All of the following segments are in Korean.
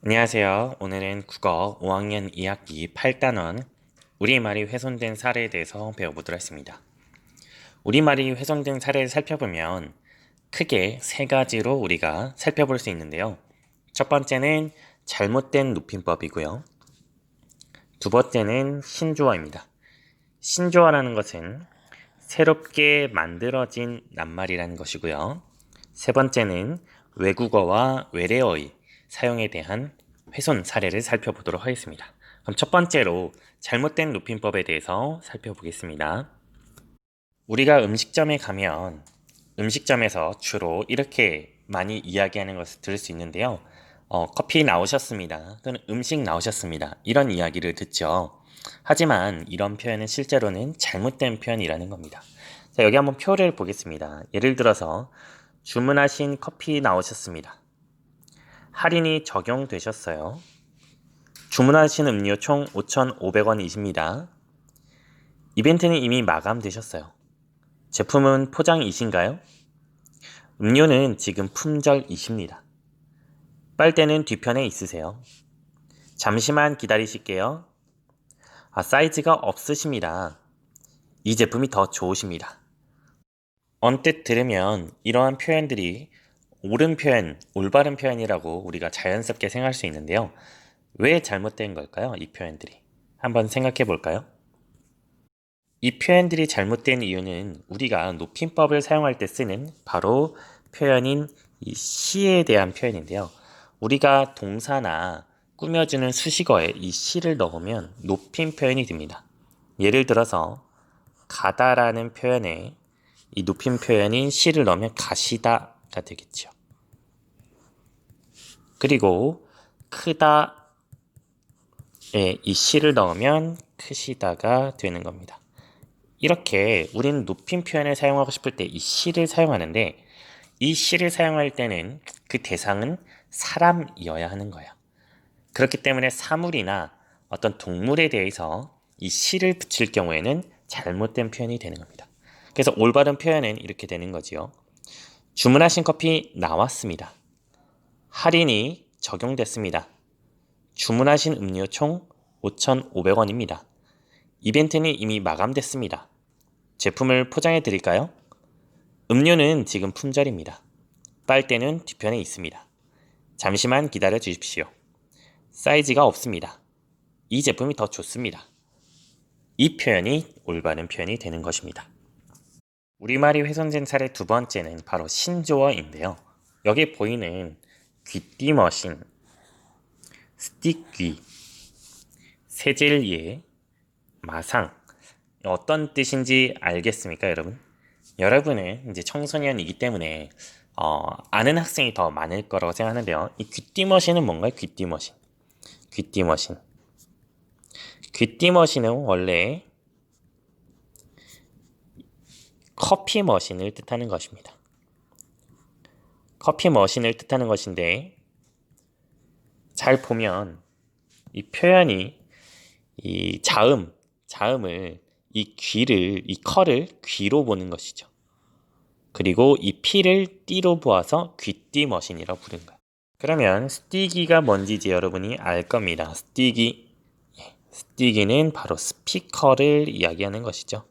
안녕하세요. 오늘은 국어 5학년 2학기 8단원 우리말이 훼손된 사례에 대해서 배워보도록 하겠습니다. 우리말이 훼손된 사례를 살펴보면 크게 세 가지로 우리가 살펴볼 수 있는데요. 첫 번째는 잘못된 높임법이고요. 두 번째는 신조어입니다. 신조어라는 것은 새롭게 만들어진 낱말이라는 것이고요. 세 번째는 외국어와 외래어의 사용에 대한 훼손 사례를 살펴보도록 하겠습니다. 그럼 첫 번째로 잘못된 높임법에 대해서 살펴보겠습니다. 우리가 음식점에 가면 음식점에서 주로 이렇게 많이 이야기하는 것을 들을 수 있는데요. 커피 나오셨습니다. 또는 음식 나오셨습니다. 이런 이야기를 듣죠. 하지만 이런 표현은 실제로는 잘못된 표현이라는 겁니다. 자, 여기 한번 표를 보겠습니다. 예를 들어서 주문하신 커피 나오셨습니다. 할인이 적용되셨어요. 주문하신 음료 총 5,500원이십니다. 이벤트는 이미 마감되셨어요. 제품은 포장이신가요? 음료는 지금 품절이십니다. 빨대는 뒤편에 있으세요. 잠시만 기다리실게요. 사이즈가 없으십니다. 이 제품이 더 좋으십니다. 언뜻 들으면 이러한 표현들이 옳은 표현, 올바른 표현이라고 우리가 자연스럽게 생각할 수 있는데요. 왜 잘못된 걸까요? 이 표현들이. 한번 생각해 볼까요? 이 표현들이 잘못된 이유는 우리가 높임법을 사용할 때 쓰는 바로 표현인 이 시에 대한 표현인데요. 우리가 동사나 꾸며주는 수식어에 이 시를 넣으면 높임 표현이 됩니다. 예를 들어서 가다라는 표현에 이 높임 표현인 시를 넣으면 가시다가 되겠죠. 그리고 크다에 이 시를 넣으면 크시다가 되는 겁니다. 이렇게 우리는 높임 표현을 사용하고 싶을 때 이 시를 사용하는데 이 시를 사용할 때는 그 대상은 사람이어야 하는 거예요. 그렇기 때문에 사물이나 어떤 동물에 대해서 이 시를 붙일 경우에는 잘못된 표현이 되는 겁니다. 그래서 올바른 표현은 이렇게 되는 거지요. 주문하신 커피 나왔습니다. 할인이 적용됐습니다. 주문하신 음료 총 5,500원입니다. 이벤트는 이미 마감됐습니다. 제품을 포장해 드릴까요? 음료는 지금 품절입니다. 빨대는 뒤편에 있습니다. 잠시만 기다려 주십시오. 사이즈가 없습니다. 이 제품이 더 좋습니다. 이 표현이 올바른 표현이 되는 것입니다. 우리말이 훼손된 사례 두 번째는 바로 신조어인데요. 여기 보이는 귀띠머신, 스틱귀, 세젤예, 마상 어떤 뜻인지 알겠습니까, 여러분? 여러분은 이제 청소년이기 때문에 아는 학생이 더 많을 거라고 생각하는데요. 이 귀띠머신은 뭔가요? 귀띠머신. 귀띠머신. 귀띠머신은 원래 커피 머신을 뜻하는 것입니다. 커피 머신을 뜻하는 것인데 잘 보면 이 표현이 이 자음을 이 컬을 귀로 보는 것이죠. 그리고 이 피를 띠로 보아서 귀띠 머신이라고 부르는 거예요. 그러면 스티기가 뭔지 이제 여러분이 알 겁니다. 스티기는 바로 스피커를 이야기하는 것이죠.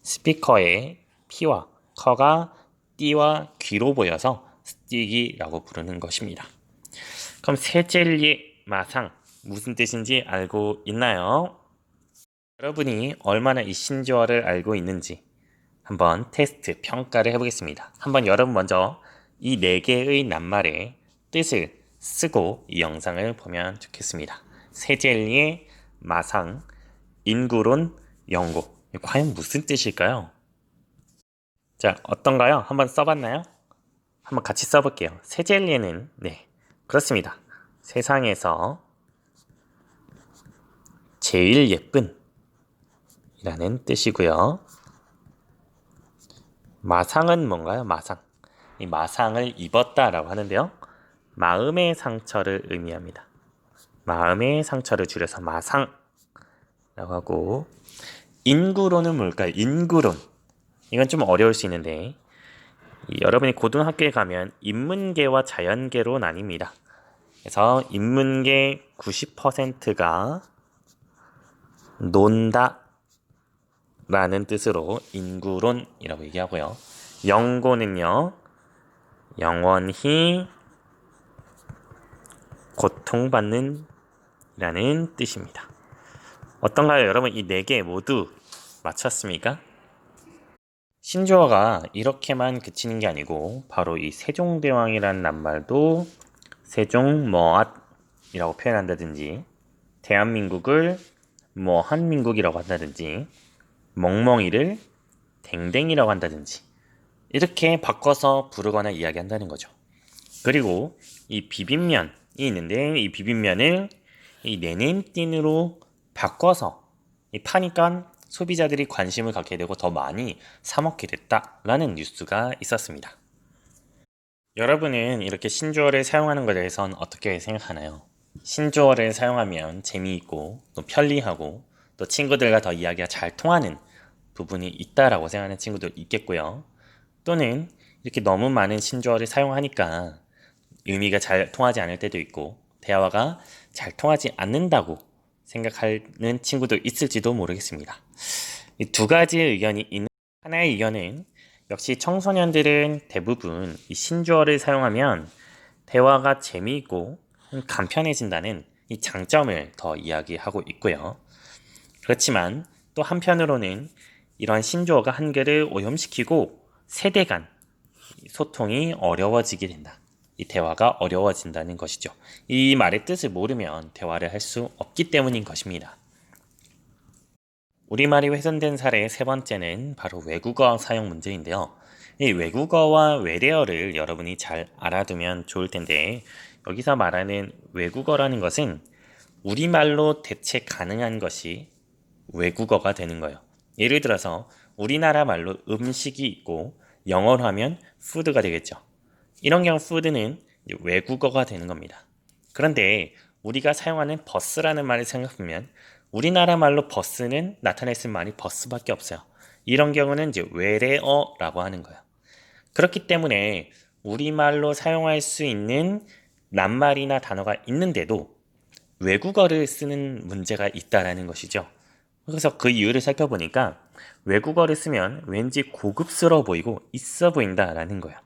스피커의 피와 커가 띠와 귀로 보여서 스티기라고 부르는 것입니다. 그럼 세젤리 마상 무슨 뜻인지 알고 있나요? 여러분이 얼마나 이 신조어를 알고 있는지 한번 테스트 평가를 해보겠습니다. 한번 여러분 먼저 이 네 개의 낱말의 뜻을 쓰고 이 영상을 보면 좋겠습니다. 세젤리의 마상, 인구론, 영고. 과연 무슨 뜻일까요? 자, 어떤가요? 한번 써봤나요? 한번 같이 써볼게요. 세젤리는 네, 그렇습니다. 세상에서 제일 예쁜 이라는 뜻이고요. 마상은 뭔가요? 마상. 이 마상을 입었다라고 하는데요. 마음의 상처를 의미합니다. 마음의 상처를 줄여서 마상라고 하고 인구론은 뭘까요? 인구론. 이건 좀 어려울 수 있는데 여러분이 고등학교에 가면 인문계와 자연계로 나뉩니다. 그래서 인문계 90%가 논다 라는 뜻으로 인구론이라고 얘기하고요. 영고는요, 영원히 고통받는 라는 뜻입니다. 어떤가요? 여러분 이 4개 모두 맞췄습니까? 신조어가 이렇게만 그치는 게 아니고 바로 이 세종대왕이라는 낱말도 세종뭐앗이라고 표현한다든지 대한민국을 뭐한민국이라고 한다든지 멍멍이를 댕댕이라고 한다든지 이렇게 바꿔서 부르거나 이야기한다는 거죠. 그리고 이 비빔면이 있는데 이 비빔면을 이 네임띵으로 바꿔서 파니까 소비자들이 관심을 갖게 되고 더 많이 사 먹게 됐다라는 뉴스가 있었습니다. 여러분은 이렇게 신조어를 사용하는 것에 대해선 어떻게 생각하나요? 신조어를 사용하면 재미있고 또 편리하고 또 친구들과 더 이야기가 잘 통하는 부분이 있다라고 생각하는 친구도 있겠고요. 또는 이렇게 너무 많은 신조어를 사용하니까 의미가 잘 통하지 않을 때도 있고 대화가 잘 통하지 않는다고 생각하는 친구도 있을지도 모르겠습니다. 이 두 가지의 의견이 있는 하나의 의견은 역시 청소년들은 대부분 이 신조어를 사용하면 대화가 재미있고 간편해진다는 이 장점을 더 이야기하고 있고요. 그렇지만 또 한편으로는 이러한 신조어가 한계를 오염시키고 세대 간 소통이 어려워지게 된다. 이 대화가 어려워진다는 것이죠. 이 말의 뜻을 모르면 대화를 할 수 없기 때문인 것입니다. 우리말이 훼손된 사례의 세 번째는 바로 외국어 사용 문제인데요. 이 외국어와 외래어를 여러분이 잘 알아두면 좋을 텐데 여기서 말하는 외국어라는 것은 우리말로 대체 가능한 것이 외국어가 되는 거예요. 예를 들어서 우리나라 말로 음식이 있고 영어로 하면 푸드가 되겠죠. 이런 경우 푸드는 외국어가 되는 겁니다. 그런데 우리가 사용하는 버스라는 말을 생각하면 우리나라 말로 버스는 나타낼 수 있는 말이 버스밖에 없어요. 이런 경우는 이제 외래어라고 하는 거예요. 그렇기 때문에 우리말로 사용할 수 있는 낱말이나 단어가 있는데도 외국어를 쓰는 문제가 있다라는 것이죠. 그래서 그 이유를 살펴보니까 외국어를 쓰면 왠지 고급스러워 보이고 있어 보인다라는 거예요.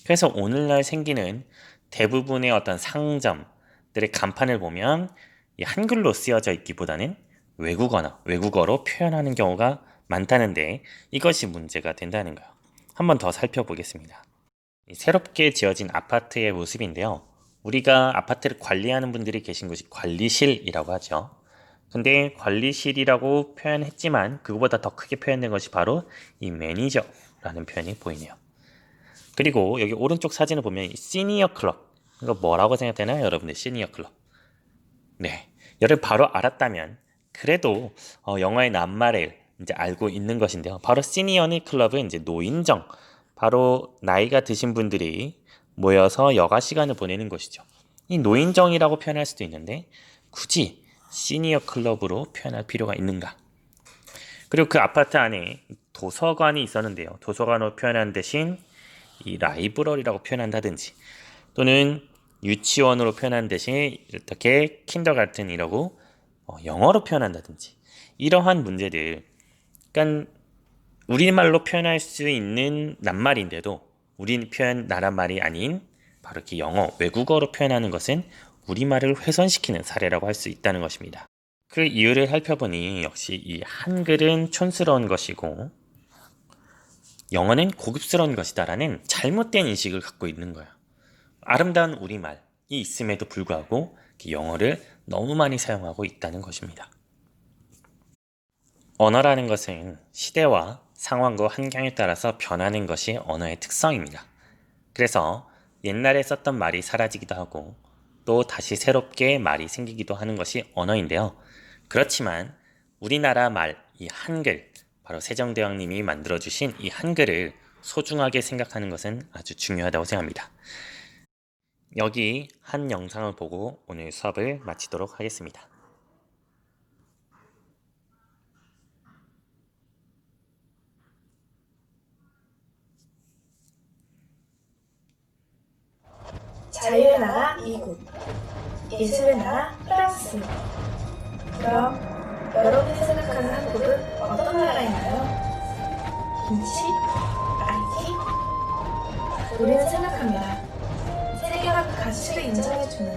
그래서 오늘날 생기는 대부분의 어떤 상점들의 간판을 보면 이 한글로 쓰여져 있기보다는 외국어로 표현하는 경우가 많다는데 이것이 문제가 된다는 거예요. 한번 더 살펴보겠습니다. 새롭게 지어진 아파트의 모습인데요. 우리가 아파트를 관리하는 분들이 계신 곳이 관리실이라고 하죠. 근데 관리실이라고 표현했지만 그거보다 더 크게 표현된 것이 바로 이 매니저라는 표현이 보이네요. 그리고 여기 오른쪽 사진을 보면 시니어 클럽 이거 뭐라고 생각되나요? 여러분들 시니어 클럽. 네, 이를 바로 알았다면 그래도 영어의 낱말을 이제 알고 있는 것인데요. 바로 시니어니 클럽은 이제 노인정, 바로 나이가 드신 분들이 모여서 여가 시간을 보내는 곳이죠. 이 노인정이라고 표현할 수도 있는데 굳이 시니어 클럽으로 표현할 필요가 있는가? 그리고 그 아파트 안에 도서관이 있었는데요. 도서관으로 표현한 대신 이 라이브러리라고 표현한다든지 또는 유치원으로 표현한 대신 이렇게 킨더가튼이라고 영어로 표현한다든지 이러한 문제들 그러니까 우리말로 표현할 수 있는 낱말인데도 우리 표현 나라말이 아닌 바로 이렇게 영어, 외국어로 표현하는 것은 우리말을 훼손시키는 사례라고 할 수 있다는 것입니다. 그 이유를 살펴보니 역시 이 한글은 촌스러운 것이고 영어는 고급스러운 것이다라는 잘못된 인식을 갖고 있는 거예요. 아름다운 우리말이 있음에도 불구하고 영어를 너무 많이 사용하고 있다는 것입니다. 언어라는 것은 시대와 상황과 환경에 따라서 변하는 것이 언어의 특성입니다. 그래서 옛날에 썼던 말이 사라지기도 하고 또 다시 새롭게 말이 생기기도 하는 것이 언어인데요. 그렇지만 우리나라 말, 이 한글, 바로 세종대왕님이 만들어주신 이 한글을 소중하게 생각하는 것은 아주 중요하다고 생각합니다. 여기 한 영상을 보고 오늘 수업을 마치도록 하겠습니다. 자유의 나라 미국 예술의 나라 프랑스. 그럼 여러분이 생각하는 한국은 어떤 나라인가요? 김치? IT? 우리는 생각합니다. 세계가 그 가치를 인정해주는,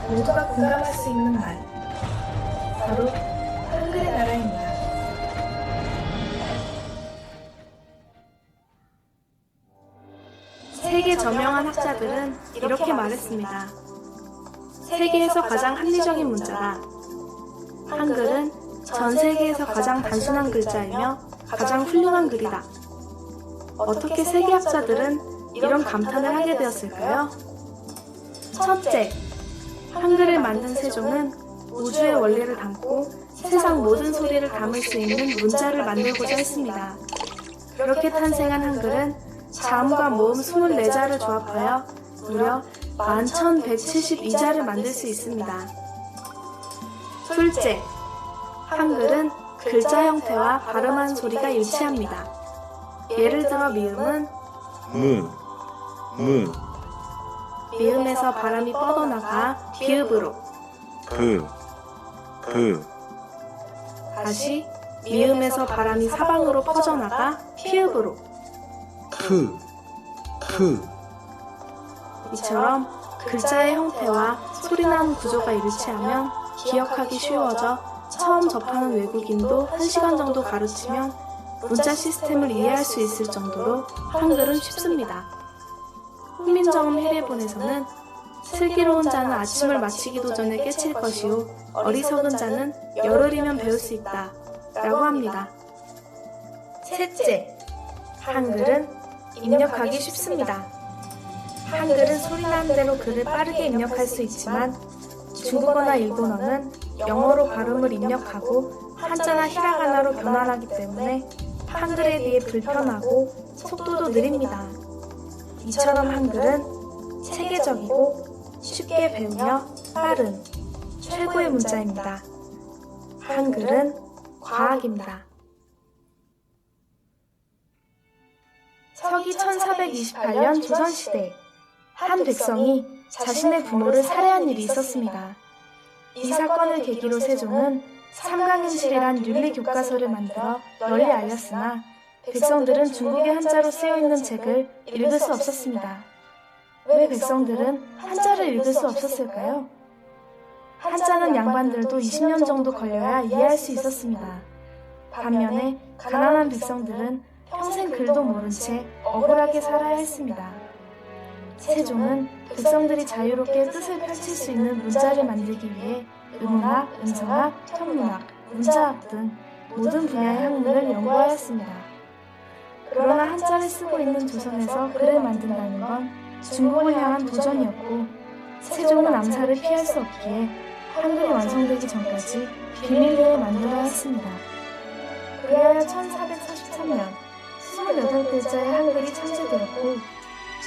모두가 공감할 수 있는 말. 바로 한글의 나라입니다. 세계 저명한 학자들은 이렇게 말했습니다. 세계에서 가장 합리적인 문자다. 한글은 전 세계에서 가장 단순한 글자이며 가장 훌륭한 글이다. 어떻게 세계학자들은 이런 감탄을 하게 되었을까요? 첫째, 한글을 만든 세종은 우주의 원리를 담고 세상 모든 소리를 담을 수 있는 문자를 만들고자 했습니다. 그렇게 탄생한 한글은 자음과 모음 24자를 조합하여 무려 11,172자를 만들 수 있습니다. 둘째, 한글은 글자 형태와 발음한 소리가 일치합니다. 예를 들어 미음은 미음에서 바람이 뻗어나가 비읍으로, 다시 미음에서 바람이 사방으로 퍼져나가 피읍으로, 이처럼 글자의 형태와 소리나는 구조가 일치하면 기억하기 쉬워져 처음 접하는 외국인도 1시간 정도 가르치면 문자 시스템을 이해할 수 있을 정도로 한글은 쉽습니다. 훈민정음 해례본에서는 슬기로운 자는 아침을 마치기도 전에 깨칠 것이요 어리석은 자는 열흘이면 배울 수 있다 라고 합니다. 셋째, 한글은 입력하기 쉽습니다. 한글은 소리나는 대로 글을 빠르게 입력할 수 있지만 중국어나 일본어는 영어로 발음을 입력하고 한자나 히라가나로 변환하기 때문에 한글에 비해 불편하고 속도도 느립니다. 이처럼 한글은 체계적이고 쉽게 배우며 빠른 최고의 문자입니다. 한글은 과학입니다. 서기 1428년 조선시대, 한 백성이 자신의 부모를 살해한 일이 있었습니다. 이 사건을 계기로 세종은 삼강인실이란 윤리 교과서를 만들어 널리 알렸으나 백성들은 중국의 한자로 쓰여있는 책을 읽을 수 없었습니다. 왜 백성들은 한자를 읽을 수 없었을까요? 한자는 양반들도 20년 정도 걸려야 이해할 수 있었습니다. 반면에 가난한 백성들은 평생 글도 모른 채 억울하게 살아야 했습니다. 세종은 백성들이 자유롭게 뜻을 펼칠 수 있는 문자를 만들기 위해 음운학, 음성학, 천문학, 문자학 등 모든 분야의 학문을 연구하였습니다. 그러나 한자를 쓰고 있는 조선에서 글을 만든다는 건 중국을 향한 도전이었고 세종은 암살을 피할 수 없기에 한글이 완성되기 전까지 비밀리에 만들어야 했습니다. 그리하여 1443년 28글자의 한글이 창제되었고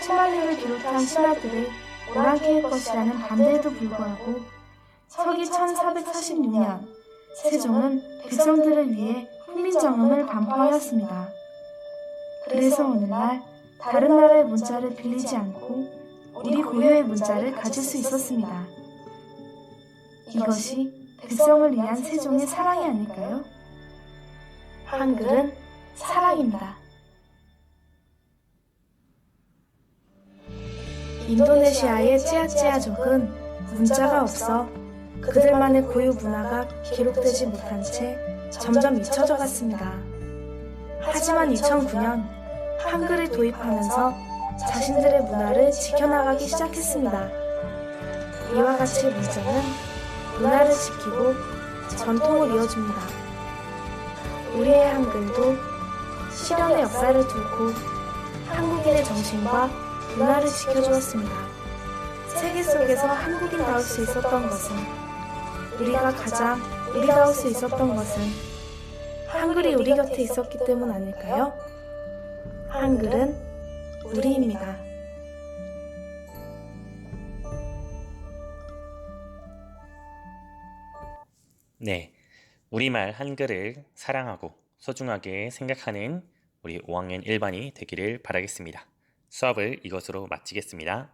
추만리를 비롯한 신하들의 오랑캐일 것이라는 반대에도 불구하고 서기 1446년 세종은 백성들을 위해 훈민정음을 반포하였습니다. 그래서 오늘날 다른 나라의 문자를 빌리지 않고 우리 고유의 문자를 가질 수 있었습니다. 이것이 백성을 위한 세종의 사랑이 아닐까요? 한글은 사랑입니다. 인도네시아의 찌아찌아족은 문자가 없어 그들만의 고유 문화가 기록되지 못한 채 점점 잊혀져 갔습니다. 하지만 2009년 한글을 도입하면서 자신들의 문화를 지켜나가기 시작했습니다. 이와 같이 문자는 문화를 지키고 전통을 이어줍니다. 우리의 한글도 실현의 역사를 두고 한국인의 정신과 문화를 지켜주었습니다. 세계 속에서 한국인다울 수 있었던 것은 우리가 가장 우리다울 수 있었던 것은 한글이 우리 곁에 있었기 때문 아닐까요? 한글은 우리입니다. 네, 우리말 한글을 사랑하고 소중하게 생각하는 우리 5학년 1반이 되기를 바라겠습니다. 수업을 이것으로 마치겠습니다.